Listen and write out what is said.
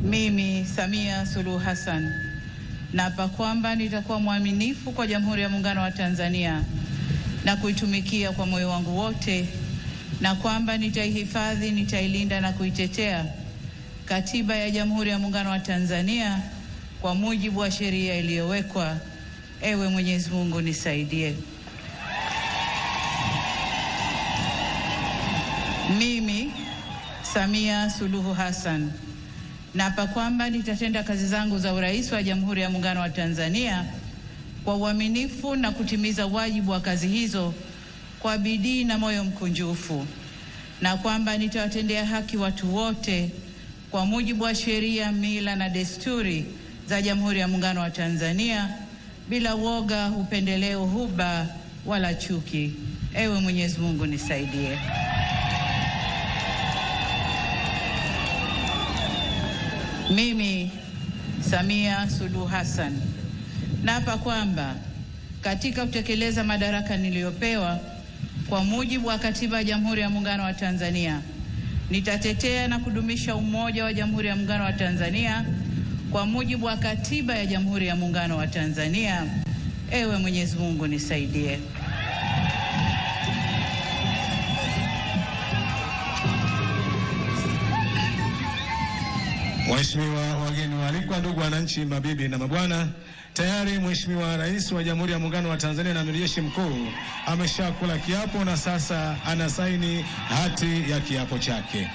Mimi Samia Suluhu Hassan naapa kwamba nitakuwa mwaminifu kwa Jamhuri ya Muungano wa Tanzania na kuitumikia kwa moyo wangu wote, na kwamba nitaihifadhi, nitailinda na kuitetea Katiba ya Jamhuri ya Muungano wa Tanzania kwa mujibu wa sheria iliyowekwa. Ewe Mwenyezi Mungu nisaidie. Mimi Samia Suluhu Hassan naapa kwamba nitatenda kazi zangu za urais wa Jamhuri ya Muungano wa Tanzania kwa uaminifu na kutimiza wajibu wa kazi hizo kwa bidii na moyo mkunjufu, na kwamba nitawatendea haki watu wote kwa mujibu wa sheria, mila na desturi za Jamhuri ya Muungano wa Tanzania bila woga, upendeleo, huba wala chuki. Ewe Mwenyezi Mungu nisaidie. Mimi Samia Suluhu Hassan naapa kwamba katika kutekeleza madaraka niliyopewa kwa mujibu wa Katiba ya Jamhuri ya Muungano wa Tanzania, nitatetea na kudumisha umoja wa Jamhuri ya Muungano wa Tanzania kwa mujibu wa Katiba ya Jamhuri ya Muungano wa Tanzania. Ewe Mwenyezi Mungu nisaidie. Mheshimiwa wageni waalikwa, ndugu wananchi, mabibi na mabwana, tayari Mheshimiwa Rais wa Jamhuri ya Muungano wa Tanzania na Amiri Jeshi Mkuu ameshakula kiapo na sasa anasaini hati ya kiapo chake.